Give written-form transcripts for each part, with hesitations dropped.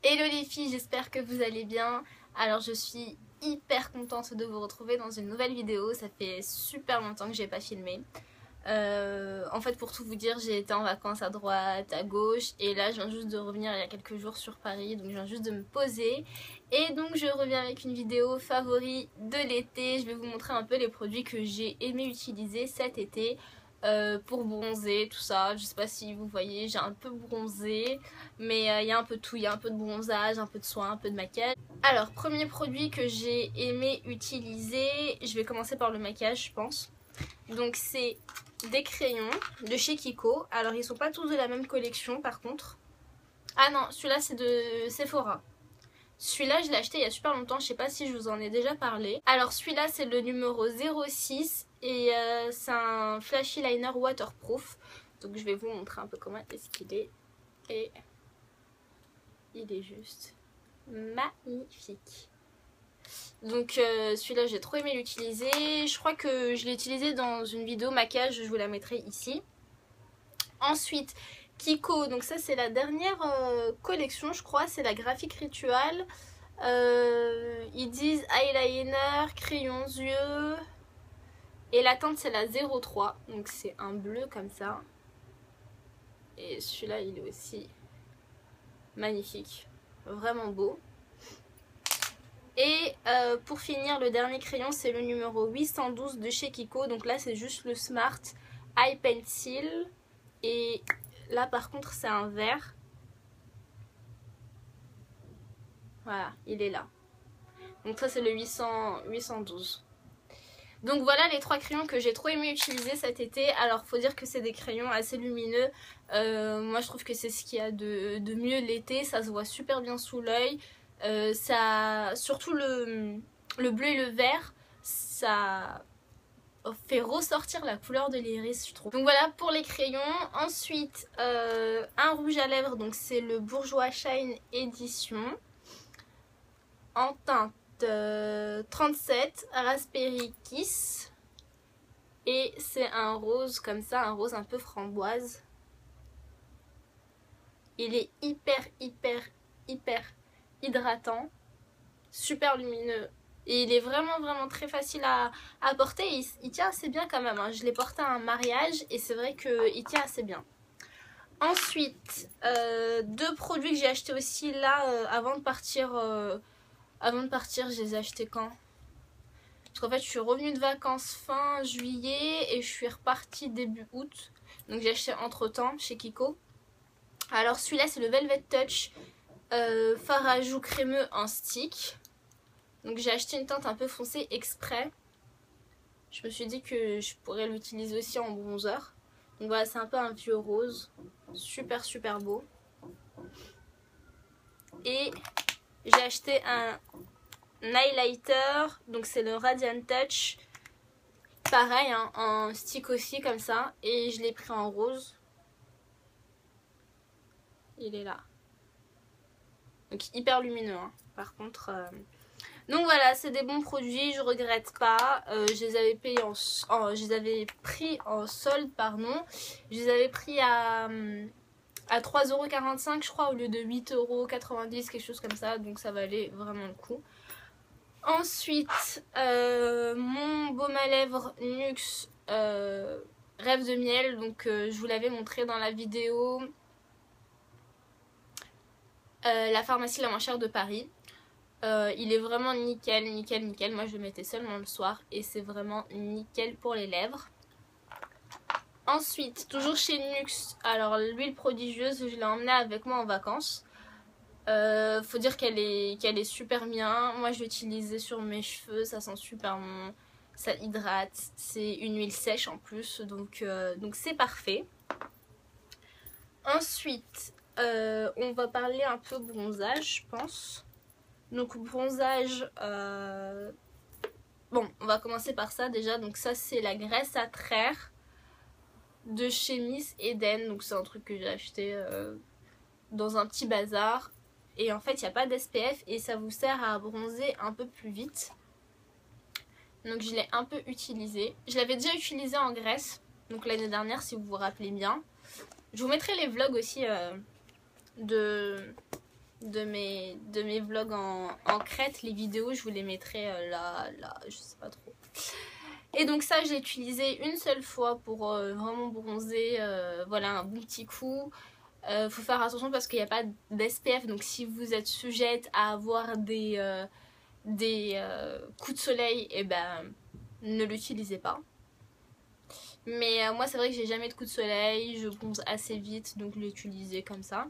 Hello les filles, j'espère que vous allez bien. Alors je suis hyper contente de vous retrouver dans une nouvelle vidéo. Ça fait super longtemps que j'ai pas filmé. En fait, pour tout vous dire, j'ai été en vacances à droite, à gauche, et là je viens juste de revenir il y a quelques jours sur Paris, donc je viens juste de me poser. Et donc je reviens avec une vidéo favori de l'été. Je vais vous montrer un peu les produits que j'ai aimé utiliser cet été pour bronzer, tout ça. Je sais pas si vous voyez, j'ai un peu bronzé, mais il y a un peu de tout, il y a un peu de bronzage, un peu de soin, un peu de maquillage. Alors, premier produit que j'ai aimé utiliser, je vais commencer par le maquillage je pense. Donc c'est des crayons de chez Kiko. Alors ils sont pas tous de la même collection par contre. Ah non, celui-là c'est de Sephora. Celui-là je l'ai acheté il y a super longtemps, je sais pas si je vous en ai déjà parlé. Alors celui-là c'est le numéro 06 et c'est un flashy liner waterproof. Donc je vais vous montrer un peu comment est-ce qu'il est. Et il est juste magnifique. Donc celui-là j'ai trop aimé l'utiliser. Je crois que je l'ai utilisé dans une vidéo maquillage, je vous la mettrai ici. Ensuite Kiko, donc ça c'est la dernière collection je crois, c'est la graphique ritual. Ils disent eyeliner, crayons yeux. Et la teinte c'est la 03, donc c'est un bleu comme ça. Et celui-là il est aussi magnifique, vraiment beau. Et pour finir, le dernier crayon c'est le numéro 812 de chez Kiko. Donc là c'est juste le Smart Eye Pencil. Et là par contre c'est un vert. Voilà, il est là. Donc ça c'est le 812. Donc voilà les trois crayons que j'ai trop aimé utiliser cet été. Alors faut dire que c'est des crayons assez lumineux. Moi je trouve que c'est ce qu'il y a de mieux l'été. Ça se voit super bien sous l'œil. Surtout le bleu et le vert, ça fait ressortir la couleur de l'iris je trouve. Donc voilà pour les crayons. Ensuite un rouge à lèvres, donc c'est le Bourjois Shine Edition en teinte 37 Raspberry Kiss. Et c'est un rose comme ça, un rose un peu framboise. Il est hyper hydratant, super lumineux. Et il est vraiment très facile à porter. Il tient assez bien quand même, hein. Je l'ai porté à un mariage et c'est vrai qu'il tient assez bien. Ensuite, deux produits que j'ai achetés aussi là avant de partir. Je les ai achetés quand? Parce qu'en fait je suis revenue de vacances fin juillet et je suis repartie début août. Donc j'ai acheté entre temps chez Kiko. Alors celui-là c'est le Velvet Touch fard à joues crémeux en stick. Donc j'ai acheté une teinte un peu foncée exprès. Je me suis dit que je pourrais l'utiliser aussi en bronzer. Donc voilà, c'est un peu un vieux rose. Super beau. Et j'ai acheté un highlighter. Donc c'est le Radiant Touch. Pareil, hein, en stick aussi comme ça. Et je l'ai pris en rose. Il est là. Donc hyper lumineux, hein. Par contre... Donc voilà, c'est des bons produits, je regrette pas. Je les avais payés je les avais pris en solde, pardon. Je les avais pris à 3,45 € je crois, au lieu de 8,90 €, quelque chose comme ça. Donc ça valait vraiment le coup. Ensuite, mon baume à lèvres NYX Rêve de miel. Donc je vous l'avais montré dans la vidéo la pharmacie la moins chère de Paris. Il est vraiment nickel. Moi je le mettais seulement le soir et c'est vraiment nickel pour les lèvres. Ensuite, toujours chez NYX, alors l'huile prodigieuse, je l'ai emmenée avec moi en vacances. Faut dire qu'elle est super bien. Moi je l'ai utilisée sur mes cheveux, ça sent super bon, ça hydrate, c'est une huile sèche en plus, donc c'est parfait. Ensuite, on va parler un peu bronzage je pense. Donc bronzage, bon on va commencer par ça déjà. Donc ça c'est la graisse à traire de chez Miss Eden. Donc c'est un truc que j'ai acheté dans un petit bazar. Et en fait il n'y a pas d'SPF et ça vous sert à bronzer un peu plus vite. Donc je l'ai un peu utilisé. Je l'avais déjà utilisé en Grèce, donc l'année dernière si vous vous rappelez bien. Je vous mettrai les vlogs aussi de de mes vlogs en Crète. Les vidéos, je vous les mettrai là, je sais pas trop. Et donc ça, j'ai utilisé une seule fois pour vraiment bronzer, voilà, un bon petit coup. Faut faire attention parce qu'il n'y a pas d'SPF, donc si vous êtes sujette à avoir des coups de soleil, et ben ne l'utilisez pas. Mais moi c'est vrai que j'ai jamais de coups de soleil, je bronze assez vite, donc je l'ai utilisé comme ça.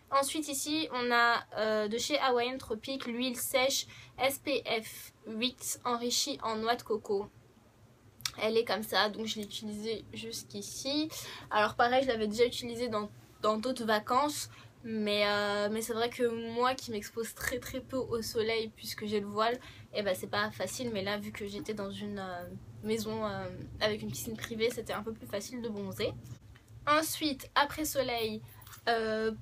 Ensuite ici on a de chez Hawaiian Tropic l'huile sèche SPF 8 enrichie en noix de coco. Elle est comme ça, donc je l'ai utilisée jusqu'ici. Alors pareil, je l'avais déjà utilisée dans d'autres vacances, mais c'est vrai que moi qui m'expose très peu au soleil puisque j'ai le voile, et ben c'est pas facile. Mais là, vu que j'étais dans une maison avec une piscine privée, c'était un peu plus facile de bronzer. Ensuite, après soleil,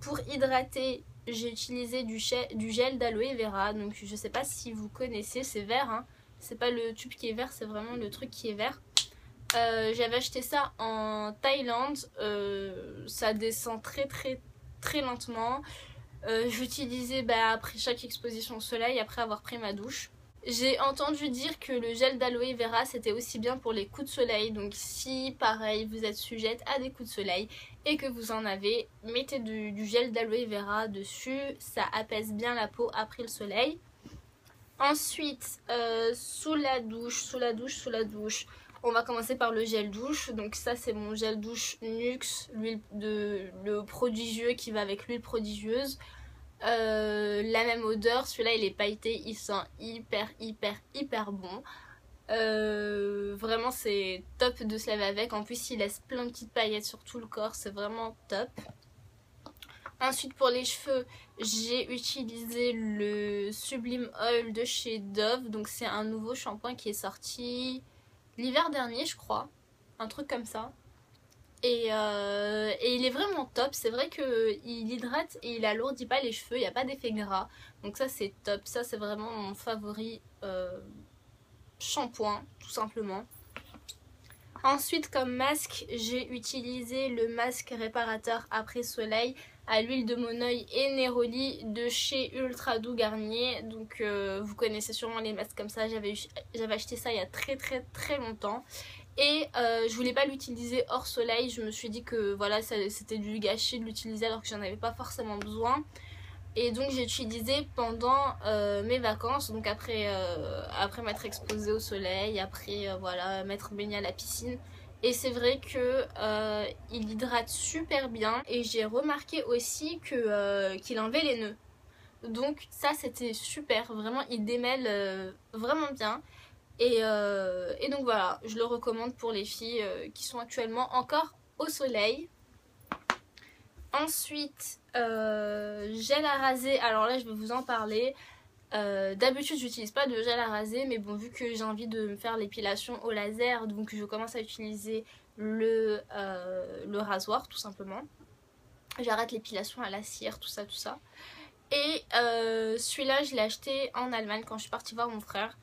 pour hydrater, j'ai utilisé du gel d'aloe vera. Donc je sais pas si vous connaissez, c'est vert, hein. C'est pas le tube qui est vert, c'est vraiment le truc qui est vert. J'avais acheté ça en Thaïlande, ça descend très lentement. J'utilisais après chaque exposition au soleil, après avoir pris ma douche. J'ai entendu dire que le gel d'aloe vera c'était aussi bien pour les coups de soleil, donc si pareil vous êtes sujette à des coups de soleil et que vous en avez, mettez du gel d'aloe vera dessus, ça apaise bien la peau après le soleil. Ensuite, sous la douche, on va commencer par le gel douche. Donc ça c'est mon gel douche Nuxe, le prodigieux qui va avec l'huile prodigieuse. La même odeur, celui-là il est pailleté, il sent hyper bon. Vraiment c'est top de se laver avec. En plus il laisse plein de petites paillettes sur tout le corps, c'est vraiment top. Ensuite pour les cheveux, j'ai utilisé le Sublime Oil de chez Dove. Donc c'est un nouveau shampoing qui est sorti l'hiver dernier je crois, un truc comme ça. Et il est vraiment top, c'est vrai qu'il hydrate et il alourdit pas les cheveux, il n'y a pas d'effet gras. Donc ça c'est top, ça c'est vraiment mon favori shampoing tout simplement. Ensuite comme masque, j'ai utilisé le masque réparateur après soleil à l'huile de Monoi et Neroli de chez Ultra Doux Garnier. Donc vous connaissez sûrement les masques comme ça, j'avais acheté ça il y a très longtemps. Et je voulais pas l'utiliser hors soleil, je me suis dit que voilà c'était du gâchis de l'utiliser alors que j'en avais pas forcément besoin. Et donc j'ai utilisé pendant mes vacances, donc après m'être exposée au soleil, après voilà m'être baignée à la piscine. Et c'est vrai que il hydrate super bien. Et j'ai remarqué aussi que qu'il enlevait les nœuds. Donc ça c'était super, vraiment il démêle vraiment bien. Et donc voilà, je le recommande pour les filles qui sont actuellement encore au soleil. Ensuite, gel à raser, alors là je vais vous en parler. D'habitude j'utilise pas de gel à raser, mais bon vu que j'ai envie de me faire l'épilation au laser, donc je commence à utiliser le rasoir tout simplement. J'arrête l'épilation à la cire, tout ça. Et celui-là je l'ai acheté en Allemagne quand je suis partie voir mon frère.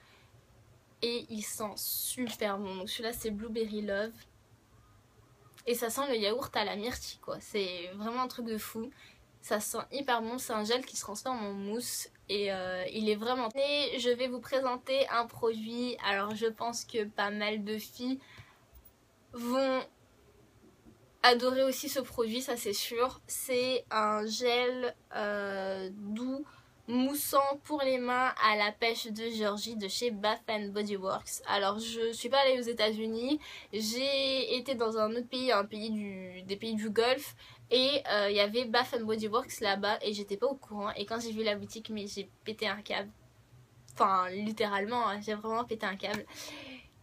Et il sent super bon. Donc celui-là c'est Blueberry Love. Et ça sent le yaourt à la myrtille quoi. C'est vraiment un truc de fou. Ça sent hyper bon. C'est un gel qui se transforme en mousse. Et il est vraiment... Et je vais vous présenter un produit. Alors je pense que pas mal de filles vont adorer aussi ce produit. Ça c'est sûr. C'est un gel doux moussant pour les mains à la pêche de Géorgie de chez Bath & Body Works. Alors je suis pas allée aux États-Unis, j'ai été dans un autre pays, des pays du Golfe, et il y avait Bath & Body Works là-bas et j'étais pas au courant. Et quand j'ai vu la boutique, mais j'ai pété un câble, enfin littéralement hein, j'ai vraiment pété un câble.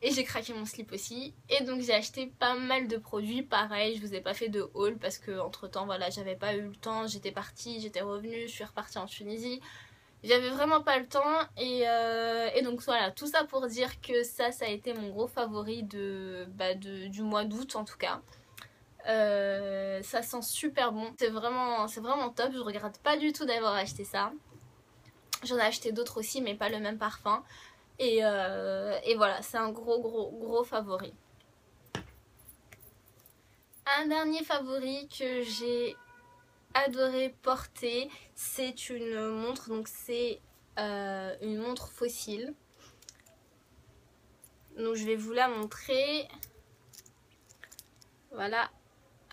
Et j'ai craqué mon slip aussi. Et donc j'ai acheté pas mal de produits. Pareil, je vous ai pas fait de haul parce que entre temps voilà, j'avais pas eu le temps. J'étais partie, j'étais revenue, je suis repartie en Tunisie. J'avais vraiment pas le temps. Et donc voilà, tout ça pour dire que ça a été mon gros favori du mois d'août en tout cas. Ça sent super bon. C'est vraiment top. Je regrette pas du tout d'avoir acheté ça. J'en ai acheté d'autres aussi mais pas le même parfum. Et voilà, c'est un gros favori. Un dernier favori que j'ai adoré porter, c'est une montre, donc c'est une montre fossile. Donc je vais vous la montrer. Voilà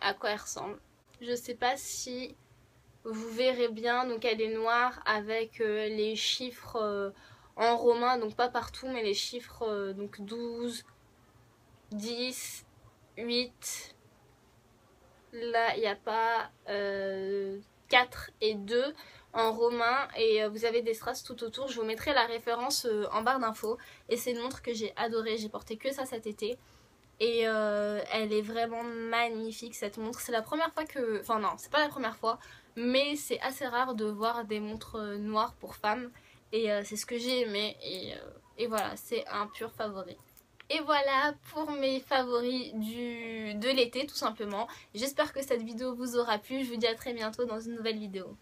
à quoi elle ressemble. Je sais pas si vous verrez bien, donc elle est noire avec les chiffres en romain, donc pas partout, mais les chiffres donc 12, 10, 8. Là il n'y a pas 4 et 2 en romain, et vous avez des strass tout autour. Je vous mettrai la référence en barre d'infos. Et c'est une montre que j'ai adorée, j'ai porté que ça cet été. Et elle est vraiment magnifique cette montre. C'est la première fois que... Enfin non, c'est pas la première fois, mais c'est assez rare de voir des montres noires pour femmes. Et c'est ce que j'ai aimé. Et voilà, c'est un pur favori. Et voilà pour mes favoris de l'été tout simplement. J'espère que cette vidéo vous aura plu. Je vous dis à très bientôt dans une nouvelle vidéo.